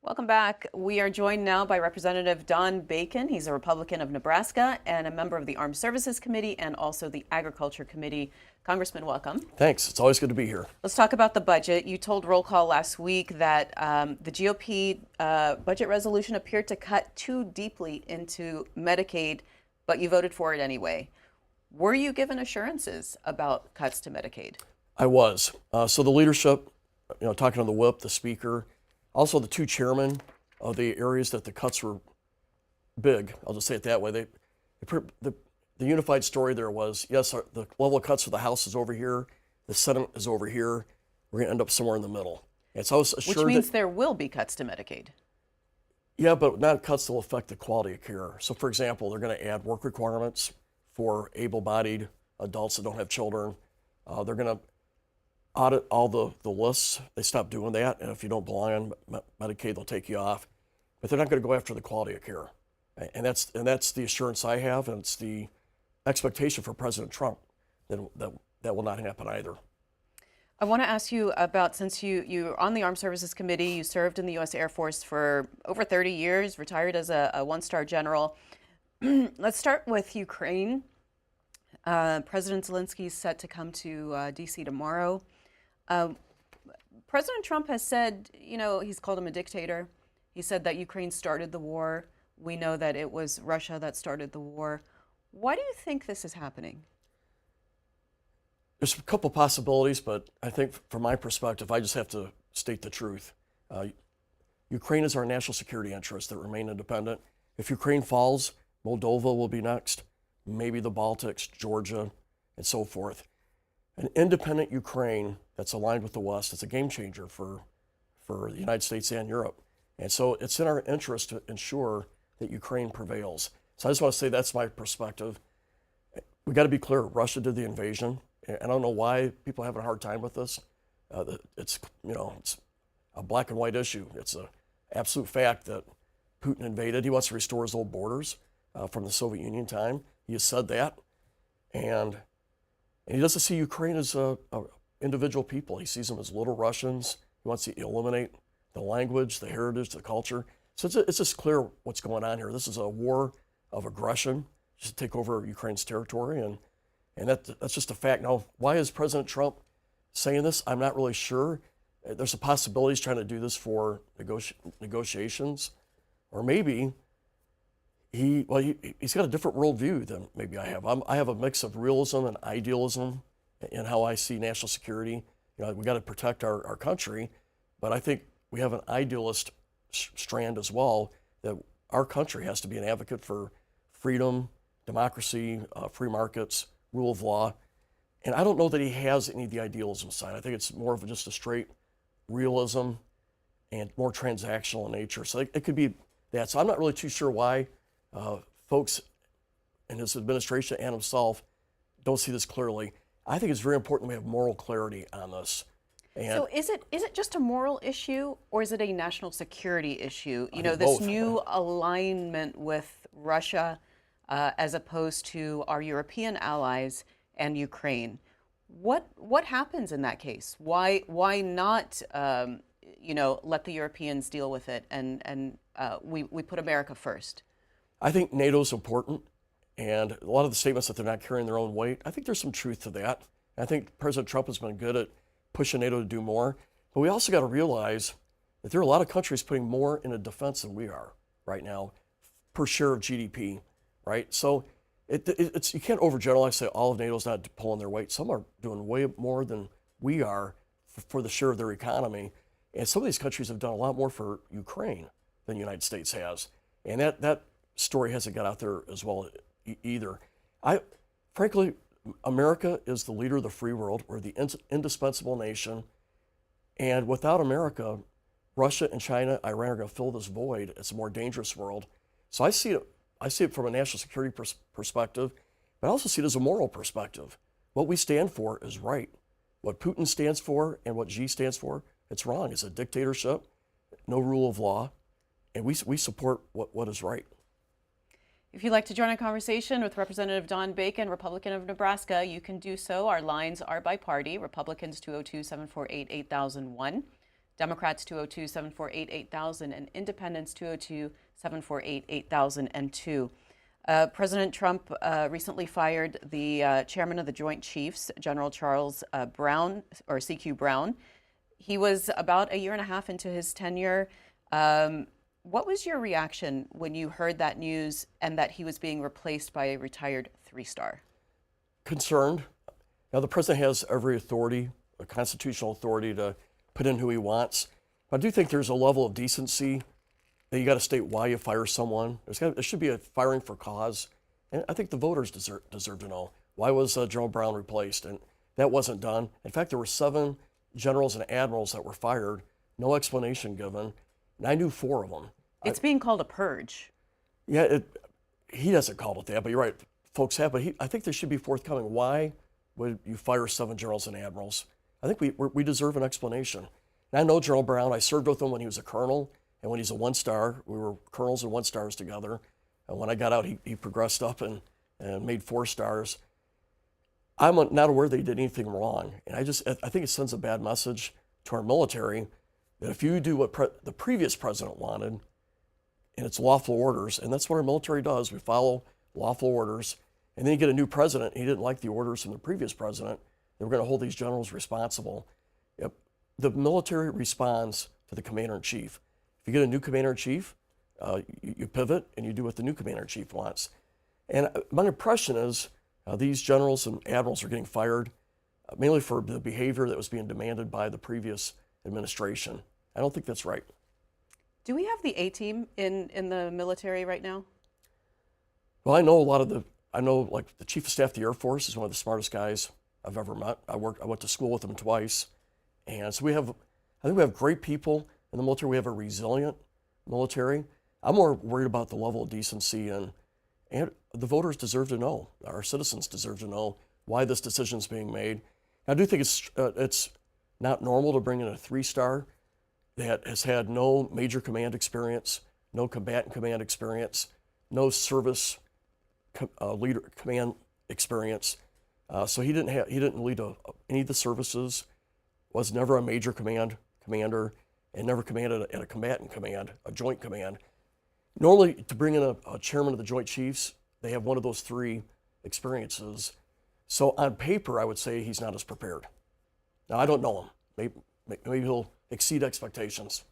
Welcome back. We are joined now by Representative Don Bacon. He's a Republican of Nebraska and a member of the Armed Services Committee and also the Agriculture Committee. Congressman, welcome. Thanks. It's always good to be here. Let's talk about the budget. You told Roll Call last week that the GOP budget resolution appeared to cut too deeply into Medicaid, but you voted for it anyway. Were you given assurances about cuts to Medicaid? I was. So the leadership, talking to the whip, the speaker, also the two chairmen of the areas that the cuts were big. I'll just say it that way. The unified story there was, yes, the level of cuts for the House is over here, the Senate is over here. We're going to end up somewhere in the middle. And so I was assured Which means there will be cuts to Medicaid. Yeah, but not cuts that will affect the quality of care. So, for example, they're going to add work requirements for able-bodied adults that don't have children. They're going to audit all the lists. They stopped doing that, and if you don't belong on Medicaid, they'll take you off. But they're not going to go after the quality of care, and that's the assurance I have, and it's the expectation for President Trump that will not happen either. I want to ask you about, since you're on the Armed Services Committee, you served in the U.S. Air Force for over 30 years, retired as a one-star general. Let's start with Ukraine. President Zelensky is set to come to D.C. tomorrow. President Trump has said, he's called him a dictator. He said that Ukraine started the war. We know that it was Russia that started the war. Why do you think this is happening? There's a couple possibilities, but I think from my perspective, I just have to state the truth. Ukraine is our national security interest that remain independent. If Ukraine falls, Moldova will be next, maybe the Baltics, Georgia, and so forth. An independent Ukraine that's aligned with the West is a game changer for the United States and Europe. And so it's in our interest to ensure that Ukraine prevails. So I just want to say that's my perspective. We got to be clear, Russia did the invasion. I don't know why people are having a hard time with this. It's a black and white issue. It's an absolute fact that Putin invaded. He wants to restore his old borders from the Soviet Union time. He has said that. And he doesn't see Ukraine as a individual people. He sees them as little Russians. He wants to eliminate the language, the heritage, the culture. So it's just clear what's going on here. This is a war of aggression just to take over Ukraine's territory, and that's just a fact. Now, why is President Trump saying this? I'm not really sure. There's a possibility he's trying to do this for negotiations, or maybe he's got a different worldview than maybe I have. I have a mix of realism and idealism in how I see national security. We got to protect our country, but I think we have an idealist strand as well, that our country has to be an advocate for freedom, democracy, free markets, rule of law. And I don't know that he has any of the idealism side. I think it's more of just a straight realism and more transactional in nature. So it could be that. So I'm not really too sure why folks in his administration and himself don't see this clearly. I think it's very important we have moral clarity on this. And so is it just a moral issue, or is it a national security issue? This both. new alignment with Russia as opposed to our European allies and Ukraine. What happens in that case? Why not let the Europeans deal with it and we put America first? I think NATO is important, and a lot of the statements that they're not carrying their own weight, I think there's some truth to that. I think President Trump has been good at pushing NATO to do more, but we also got to realize that there are a lot of countries putting more into defense than we are right now per share of GDP, right? So it's you can't overgeneralize, say all of NATO's not pulling their weight. Some are doing way more than we are for the share of their economy, and some of these countries have done a lot more for Ukraine than the United States has, and that story hasn't got out there as well either. Frankly, America is the leader of the free world. We're the indispensable nation. And without America, Russia and China, Iran are going to fill this void. It's a more dangerous world. So I see it from a national security perspective, but I also see it as a moral perspective. What we stand for is right. What Putin stands for and what Xi stands for, it's wrong. It's a dictatorship, no rule of law, and we support what is right. If you'd like to join a conversation with Representative Don Bacon, Republican of Nebraska, you can do so. Our lines are by party. Republicans 202-748-8001. Democrats 202-748-8000, and Independents 202-748-8002. President Trump recently fired the chairman of the Joint Chiefs, General Charles Brown, or CQ Brown. He was about a year and a half into his tenure. What was your reaction when you heard that news and that he was being replaced by a retired three-star? Concerned. Now, the president has every authority, a constitutional authority, to put in who he wants. But I do think there's a level of decency that you got to state why you fire someone. There should be a firing for cause. And I think the voters deserve to know, why was General Brown replaced? And that wasn't done. In fact, there were 7 generals and admirals that were fired, no explanation given, and I knew 4 of them. It's being called a purge. Yeah, he doesn't call it that, but you're right, folks have. But I think there should be forthcoming. Why would you fire 7 generals and admirals? I think we deserve an explanation. And I know General Brown. I served with him when he was a colonel, and when he's a 1-star. We were colonels and 1-stars together. And when I got out, he progressed up and made 4 stars. I'm not aware that he did anything wrong. And I think it sends a bad message to our military that if you do what the previous president wanted, and it's lawful orders, and that's what our military does, we follow lawful orders, and then you get a new president, and he didn't like the orders from the previous president, they were going to hold these generals responsible. Yep. The military responds to the commander-in-chief. If you get a new commander-in-chief, you pivot and you do what the new commander-in-chief wants. And my impression is these generals and admirals are getting fired mainly for the behavior that was being demanded by the previous administration. I don't think that's right. Do we have the A-team in the military right now? Well, I know like the Chief of Staff of the Air Force is one of the smartest guys I've ever met. I went to school with him twice. And so I think we have great people in the military. We have a resilient military. I'm more worried about the level of decency, and the voters deserve to know, our citizens deserve to know why this decision is being made. I do think it's not normal to bring in a 3-star that has had no major command experience, no combatant command experience, no service leader command experience. So he didn't lead any of the services, was never a major commander, and never commanded at a combatant command, a joint command. Normally, to bring in a chairman of the Joint Chiefs, they have one of those 3 experiences. So on paper, I would say he's not as prepared. Now, I don't know him. Maybe he'll exceed expectations.